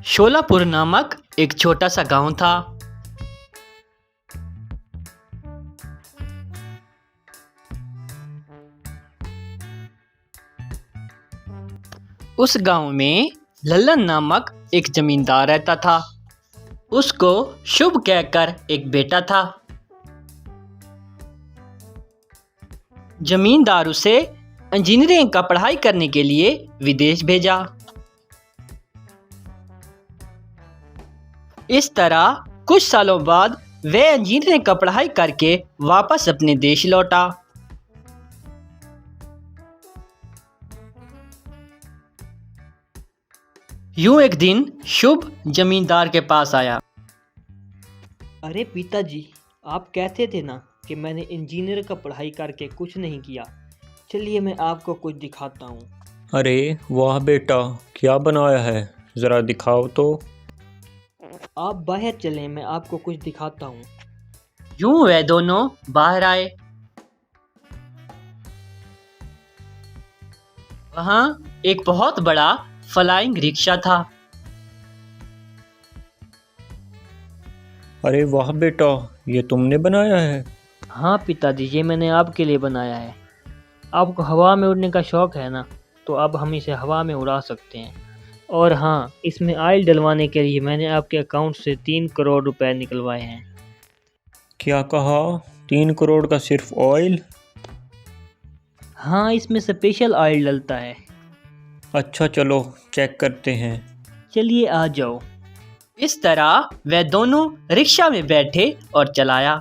शोलापुर नामक एक छोटा सा गांव था। उस गांव में लल्लन नामक एक जमींदार रहता था। उसको शुभ कहकर एक बेटा था। जमींदार उसे इंजीनियरिंग का पढ़ाई करने के लिए विदेश भेजा। इस तरह कुछ सालों बाद वह इंजीनियरिंग का पढ़ाई करके वापस अपने देश लौटा। यूं एक दिन शुभ जमींदार के पास आया। अरे पिताजी, आप कहते थे ना कि मैंने इंजीनियर का पढ़ाई करके कुछ नहीं किया। चलिए मैं आपको कुछ दिखाता हूँ। अरे वाह बेटा, क्या बनाया है, ज़रा दिखाओ तो। आप बाहर चलें, मैं आपको कुछ दिखाता हूँ। यूं वे दोनों बाहर आए। वहां एक बहुत बड़ा फ्लाइंग रिक्शा था। अरे वाह बेटा, ये तुमने बनाया है? हाँ पिताजी, ये मैंने आपके लिए बनाया है। आपको हवा में उड़ने का शौक़ है ना, तो अब हम इसे हवा में उड़ा सकते हैं। और हाँ, इसमें ऑयल डलवाने के लिए मैंने आपके अकाउंट से 3 करोड़ रुपए निकलवाए हैं। क्या कहा? 3 करोड़ का सिर्फ ऑयल? हाँ, इसमें स्पेशल ऑयल डलता है। अच्छा चलो चेक करते हैं। चलिए आ जाओ। इस तरह वे दोनों रिक्शा में बैठे और चलाया।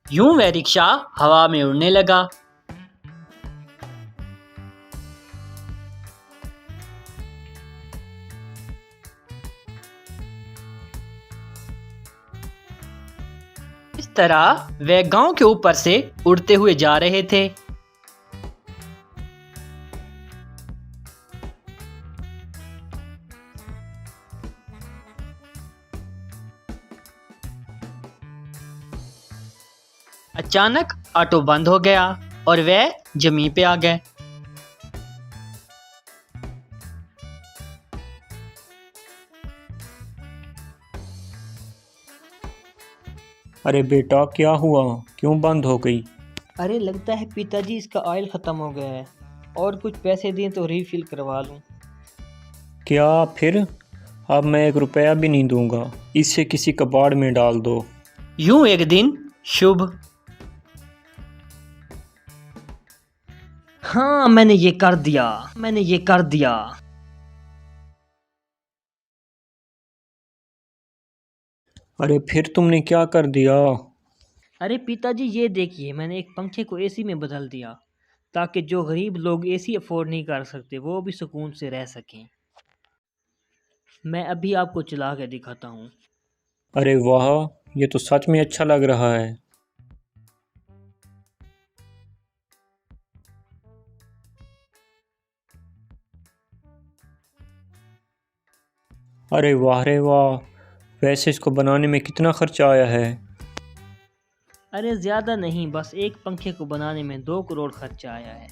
यूं वह रिक्शा हवा में उड़ने लगा। इस तरह वे गांव के ऊपर से उड़ते हुए जा रहे थे। अचानक ऑटो बंद हो गया और वे जमीन पे आ गए। अरे बेटा, क्या हुआ, क्यों बंद हो गई? अरे लगता है पिताजी इसका ऑयल ख़त्म हो गया है, और कुछ पैसे दें तो रीफिल करवा लूँ। क्या फिर? अब मैं 1 रुपया भी नहीं दूंगा, इसे किसी कबाड़ में डाल दो। यूं एक दिन शुभ। हाँ, मैंने ये कर दिया। अरे फिर तुमने क्या कर दिया? अरे पिताजी, ये देखिए, मैंने एक पंखे को एसी में बदल दिया, ताकि जो गरीब लोग एसी अफोर्ड नहीं कर सकते वो भी सुकून से रह सकें। मैं अभी आपको चला के दिखाता हूँ। अरे वाह, ये तो सच में अच्छा लग रहा है। अरे वाह रे वाह, वैसे इसको बनाने में कितना खर्चा आया है? अरे ज़्यादा नहीं, बस एक पंखे को बनाने में 2 करोड़ खर्चा आया है।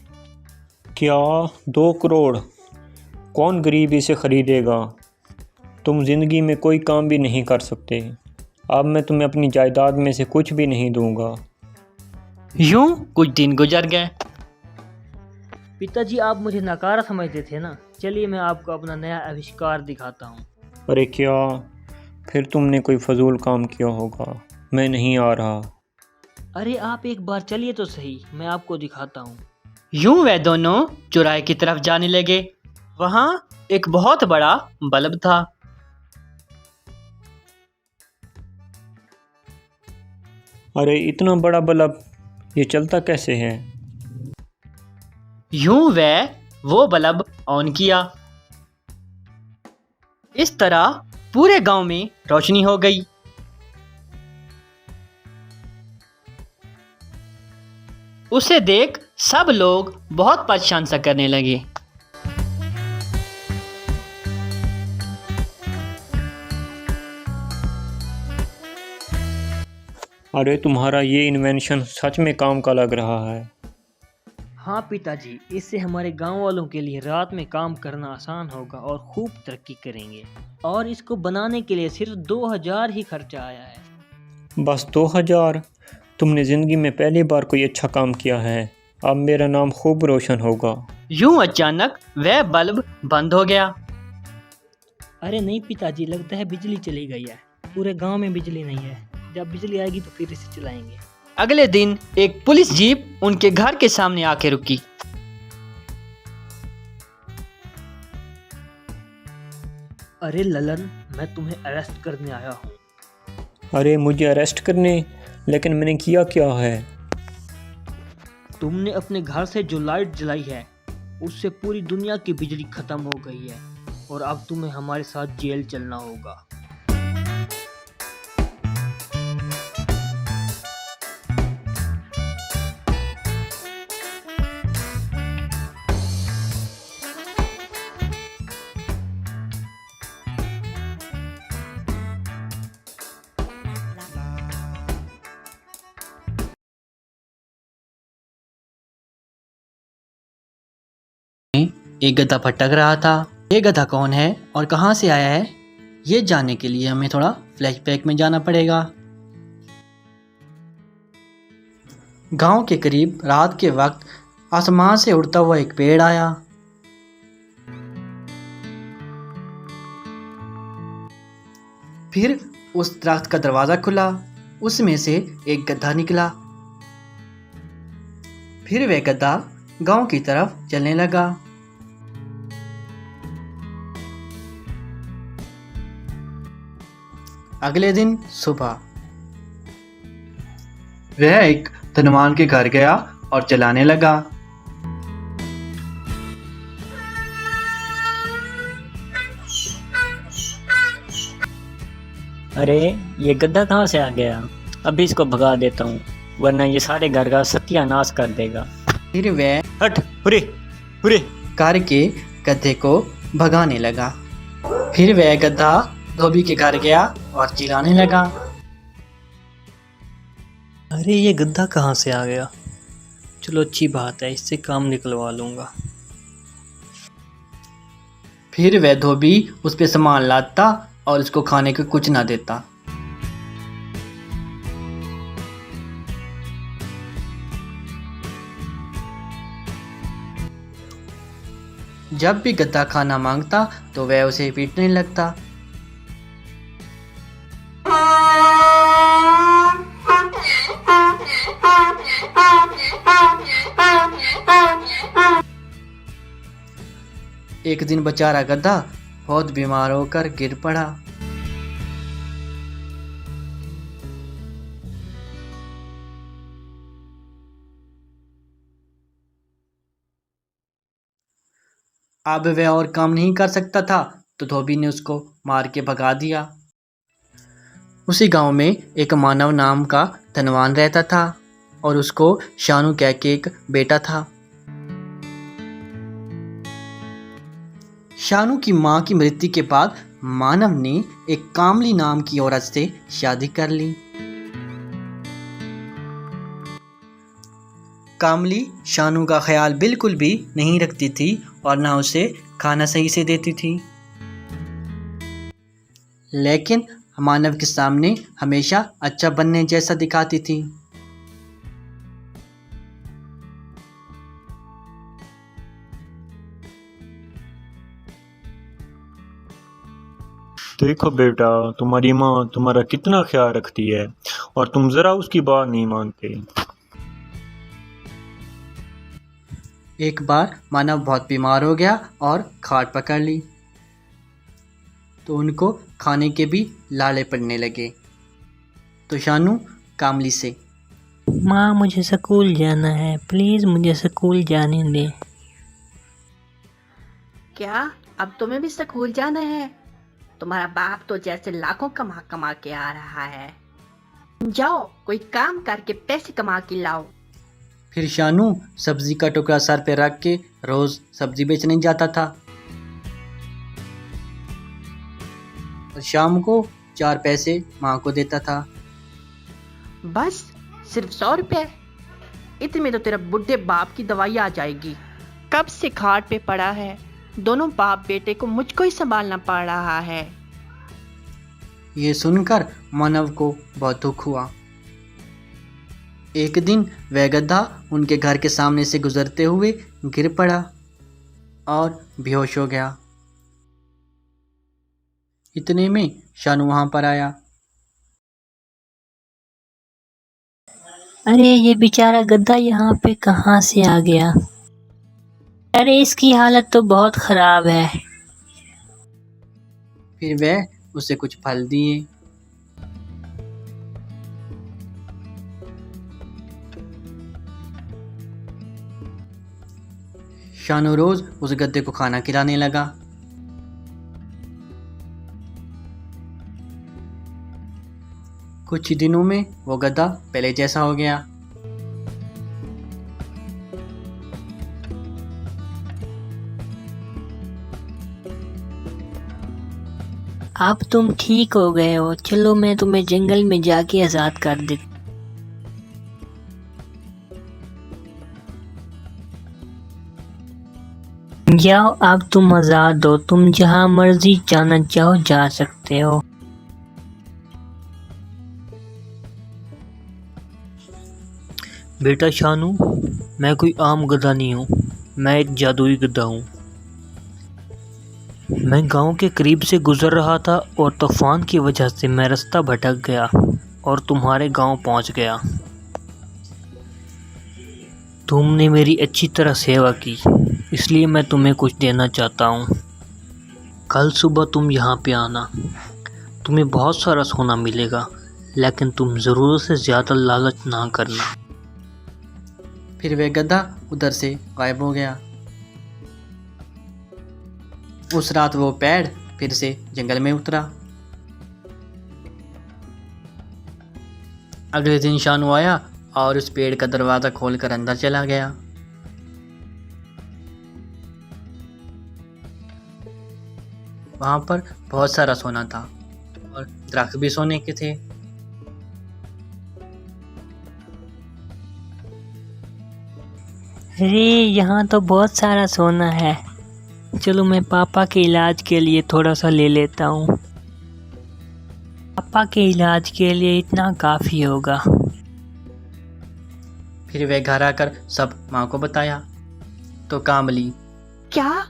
क्या 2 करोड़? कौन गरीब इसे ख़रीदेगा? तुम ज़िंदगी में कोई काम भी नहीं कर सकते। अब मैं तुम्हें अपनी जायदाद में से कुछ भी नहीं दूंगा। यूं कुछ दिन गुजर गए। पिताजी, आप मुझे नकारा समझते थे ना। चलिए मैं आपको अपना नया आविष्कार दिखाता हूँ। अरे क्या, फिर तुमने कोई फजूल काम किया होगा। मैं नहीं आ रहा। अरे आप एक बार चलिए तो सही, मैं आपको दिखाता हूँ। यूं वे दोनों चौराहे की तरफ जाने लगे। वहां एक बहुत बड़ा बल्ब था। अरे इतना बड़ा बल्ब, ये चलता कैसे है? यूं वो बल्ब ऑन किया। इस तरह पूरे गांव में रोशनी हो गई। उसे देख सब लोग बहुत प्रशंसा करने लगे। अरे तुम्हारा ये इन्वेंशन सच में काम का लग रहा है। हाँ पिताजी, इससे हमारे गांव वालों के लिए रात में काम करना आसान होगा और खूब तरक्की करेंगे। और इसको बनाने के लिए सिर्फ 2000 ही खर्चा आया है। बस 2000? तुमने ज़िंदगी में पहली बार कोई अच्छा काम किया है। अब मेरा नाम खूब रोशन होगा। यूं अचानक वह बल्ब बंद हो गया। अरे नहीं पिताजी, लगता है बिजली चली गई है। पूरे गांव में बिजली नहीं है। जब बिजली आएगी तो फिर इसे चलाएंगे। अगले दिन एक पुलिस जीप उनके घर के सामने आके रुकी। अरे ललन, मैं तुम्हें अरेस्ट करने आया हूँ। अरे मुझे अरेस्ट करने? लेकिन मैंने किया क्या है? तुमने अपने घर से जो लाइट जलाई है उससे पूरी दुनिया की बिजली खत्म हो गई है और अब तुम्हें हमारे साथ जेल चलना होगा। एक गधा भटक रहा था। ये गधा कौन है और कहां से आया है, ये जानने के लिए हमें थोड़ा फ्लैशबैक में जाना पड़ेगा। गांव के करीब रात के वक्त आसमान से उड़ता हुआ एक पेड़ आया। फिर उस दरख्त का दरवाजा खुला, उसमें से एक गधा निकला। फिर वह गधा गांव की तरफ चलने लगा। अगले दिन सुबह वह एक धनवान के घर गया और चलाने लगा। अरे ये गद्दा कहाँ से आ गया? अभी इसको भगा देता हूँ, वरना ये सारे घर का सत्यानाश कर देगा। फिर वह हट, हुरे हुरे। करके गधे को भगाने लगा। फिर वह गधा धोबी के घर गया और चिल्लाने लगा। अरे ये गद्दा कहाँ से आ गया? चलो अच्छी बात है, इससे काम निकलवा लूंगा। फिर वह धोबी उस पे सामान लाता और उसको खाने को कुछ ना देता। जब भी गधा खाना मांगता तो वह उसे पीटने लगता। एक दिन बेचारा गधा बहुत बीमार होकर गिर पड़ा। अब वह और काम नहीं कर सकता था तो धोबी ने उसको मार के भगा दिया। उसी गांव में एक मानव नाम का धनवान रहता था और उसको शानू कह के एक बेटा था। शानू की मां की मृत्यु के बाद मानव ने एक कामली नाम की औरत से शादी कर ली। कामली शानू का ख्याल बिल्कुल भी नहीं रखती थी और ना उसे खाना सही से देती थी, लेकिन मानव के सामने हमेशा अच्छा बनने जैसा दिखाती थी। देखो बेटा, तुम्हारी माँ तुम्हारा कितना ख्याल रखती है और तुम जरा उसकी बात नहीं मानते। एक बार मानव बहुत बीमार हो गया और खाट पकड़ ली तो उनको खाने के भी लाले पड़ने लगे। तो शानू कामली से, माँ मुझे स्कूल जाना है, प्लीज़ मुझे स्कूल जाने दे। क्या अब तुम्हें भी स्कूल जाना है? तुम्हारा बाप तो जैसे लाखों कमा कमा के आ रहा है। जाओ कोई काम करके पैसे कमा के लाओ। फिर शानू सब्जी का टुकड़ा सर पे रख के रोज सब्जी बेचने जाता था और शाम को 4 पैसे माँ को देता था। बस सिर्फ 100 रुपए? इतने में तो तेरा बुढ़े बाप की दवाई आ जाएगी। कब से खाट पे पड़ा है, दोनों बाप बेटे को मुझको ही संभालना पड़ रहा है। ये सुनकर मानव को बहुत दुख हुआ। एक दिन वह गधा उनके घर के सामने से गुजरते हुए गिर पड़ा और बेहोश हो गया। इतने में शानू वहां पर आया। अरे ये बेचारा गधा यहाँ पे कहाँ से आ गया? अरे इसकी हालत तो बहुत खराब है। फिर वह उसे कुछ फल दिए। शानू रोज उस गधे को खाना खिलाने लगा। कुछ ही दिनों में वो गधा पहले जैसा हो गया। अब तुम ठीक हो गए हो, चलो मैं तुम्हें जंगल में जाके आज़ाद कर दे। जाओ अब तुम आज़ाद हो, तुम जहाँ मर्जी जाना चाहो जा सकते हो। बेटा शानू, मैं कोई आम गधा नहीं हूँ, मैं एक जादुई गधा हूँ। मैं गांव के करीब से गुजर रहा था और तूफान की वजह से मैं रास्ता भटक गया और तुम्हारे गांव पहुंच गया। तुमने मेरी अच्छी तरह सेवा की, इसलिए मैं तुम्हें कुछ देना चाहता हूँ। कल सुबह तुम यहाँ पे आना, तुम्हें बहुत सारा सोना मिलेगा, लेकिन तुम ज़रूरत से ज़्यादा लालच ना करना। फिर वह गधा उधर से गायब हो गया। उस रात वो पेड़ फिर से जंगल में उतरा। अगले दिन शानू आया और उस पेड़ का दरवाज़ा खोलकर अंदर चला गया। वहां पर बहुत सारा सोना था और दरख्त भी सोने के थे। अरे यहाँ तो बहुत सारा सोना है, चलो मैं पापा के इलाज के लिए थोड़ा सा ले लेता हूँ। पापा के इलाज के लिए इतना काफ़ी होगा। फिर वह घर आकर सब माँ को बताया तो कामली, क्या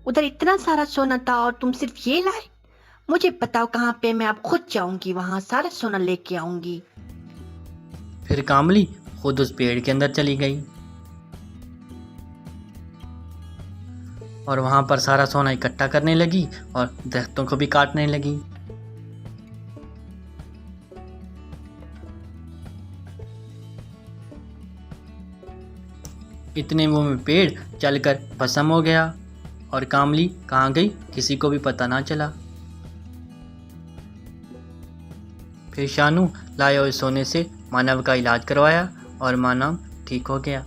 उधर इतना सारा सोना था और तुम सिर्फ ये लाए? मुझे बताओ कहाँ पे, मैं अब खुद जाऊंगी, वहां सारा सोना लेके आऊंगी। फिर कामली खुद उस पेड़ के अंदर चली गई और वहां पर सारा सोना इकट्ठा करने लगी और दरख्तों को भी काटने लगी। इतने में पेड़ चलकर भस्म हो गया और कामली कहाँ गई किसी को भी पता ना चला। फिर शानू लाए हुए सोने से मानव का इलाज करवाया और मानव ठीक हो गया।